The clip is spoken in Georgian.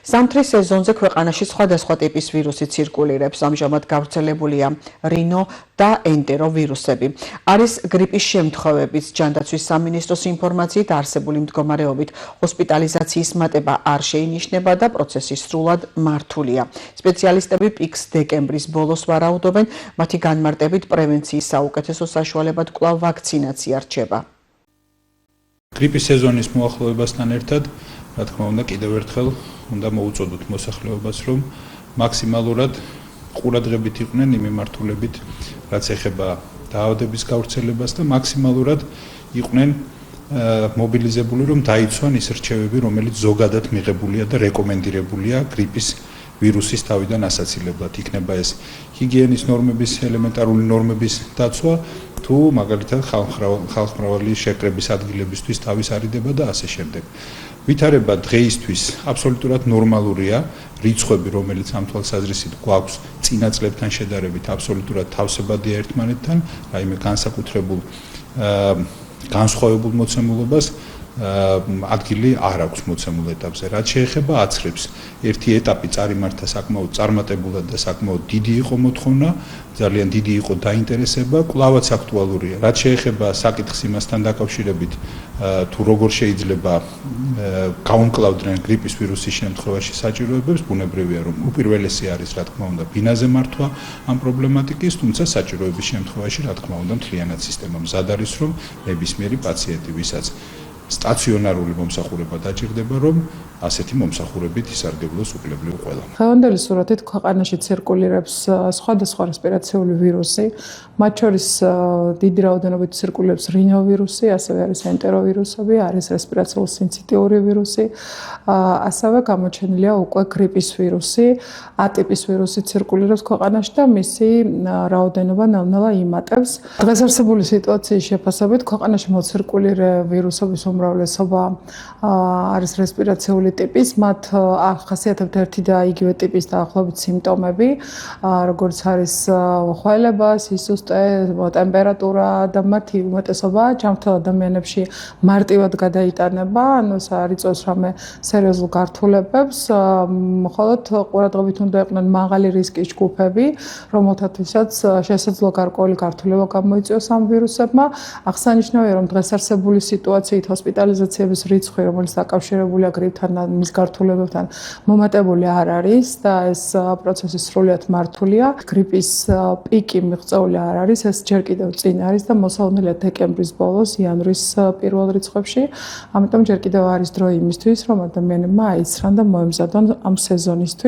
ზამთრის სეზონზე ქვეყანაში სხვადასხვა ტიპის ვირუსი ცირკულირებს. ამჟამად გავრცელებულია რინო და ენტერო ვირუსები. არის გრიპის შემთხვევების ჯანდაცვის სამინისტროს ინფორმაციით არსებული მდგომარეობით ჰოსპიტალიზაციის მატება არ შეინიშნება და პროცესი სრულად მართულია. სპეციალისტები პიკს დეკემბრის ბოლოს ვარაუდობენ, მათი განმარტებით პრევენციის საუკეთესო საშუალებად კვლავ ვაქცინაცია რჩება. გრიპის სეზონის მოახლოებასთან ერთად, რა თქმა უნდა, კიდევ ერთხელ უნდა მოუწოდოთ მოსახლეობას, რომ მაქსიმალურად ყურადღებით იყვნენ იმ მიმართულებით, რაც ეხება დაავადების გავრცელებას და მაქსიმალურად იყვნენ მობილიზებული, რომ დაიცვან ის რჩევები, რომელიც ზოგადად მიღებულია და რეკომენდირებულია გრიპის ვირუსის თავიდან ასაცილებლად. იქნება ეს ჰიგიენის ნორმების, ელემენტარული ნორმების დაცვა, თუ მაგალითად ხალხმრავალი შეკრების ადგილებისთვის თავის არიდება და ასე შემდეგ. ვითარება დღეისთვის აბსოლუტურად ნორმალურია, რიცხვები, რომელიც ამ თვალსაზრისით გვაქვს წინა წლებთან შედარებით, აბსოლუტურად თავსებადია ერთმანეთთან, რაიმე განსაკუთრებულ განსხვავებულ მოცემულობას ადგილი არ აქვს მოცემულ ეტაპზე. რაც შეეხება აცრებს, ერთი ეტაპი წარიმართა საკმაოდ წარმატებულად და საკმაოდ დიდი იყო მოთხოვნა, ძალიან დიდი იყო დაინტერესება, კვლავაც აქტუალურია. რაც შეეხება საკითხს იმასთან დაკავშირებით, თუ როგორ შეიძლება გაუმკლავდნენ გრიპის ვირუსის შემთხვევაში საჭიროებებს, ბუნებრივია, რომ უპირველესი არის, რა თქმა უნდა, ბინაზე მართვა ამ პრობლემატიკის, თუმცა საჭიროების შემთხვევაში, რა თქმა უნდა, მთლიანად სისტემა მზად არის, რომ ნებისმიერი პაციენტი, ვისაც სტაციონარული მომსახურება დაჭირდება, რომ ასეთი მომსახურებით ისარგებლოს უკლებლიო ყველა. დღევანდელი სურათით ქვეყანაში ცირკულირებს სხვადასხვა რესპირაციული ვირუსი, მათ შორის დიდი რაოდენობით ცირკულირებს რინოვირუსი, ასევე არის ენტეროვირუსები, არის რესპირაციული სინციტიური ვირუსი, ასევე გამოჩენილია უკვე გრიპის ვირუსი, ატიპის ვირუსი ცირკულირებს ქვეყანაში და მისი რაოდენობა ნელ-ნელა იმატებს. დღეს არსებული სიტუაციის შეფასებით ქვეყანაში მოცირკულირე ვირუსების უმრავლესობა არის რესპირაციული ტიპის, მათ ახასიათებთ ერთი და იგივე ტიპის დაახლოებით სიმპტომები, როგორც არის ხვალება, სისუსტე, ტემპერატურა და მათი უმეტესობა ჯანმრთელ ადამიანებში მარტივად გადაიტანება, ანუ არ იწვევს რამე სერიოზულ გართულებებს, მხოლოდ ყურადღებით უნდა იყვნენ მაღალი რისკის ჯგუფები, რომელთათვისაც შესაძლოა გარკვეული გართულება გამოიწვიოს ამ ვირუსებმა. აღსანიშნავია, რომ დღეს არსებული სიტუაციით ჰოსპიტალიზაციების რიცხვი, რომელიც დაკავშირებულია გრიპთან და მის გართულებებთან, მომატებული არ არის და ეს პროცესი სრულიად მართულია. გრიპის პიკი მიღწეული არ არის, ეს ჯერ კიდევ წინ არის და მოსალოდნელია დეკემბრის ბოლოს, იანვრის პირველ რიცხვებში. ამიტომ ჯერ კიდევ არის დრო იმისთვის, რომ ადამიანებმა აიცრან და მოემზადონ ამ სეზონისთვის.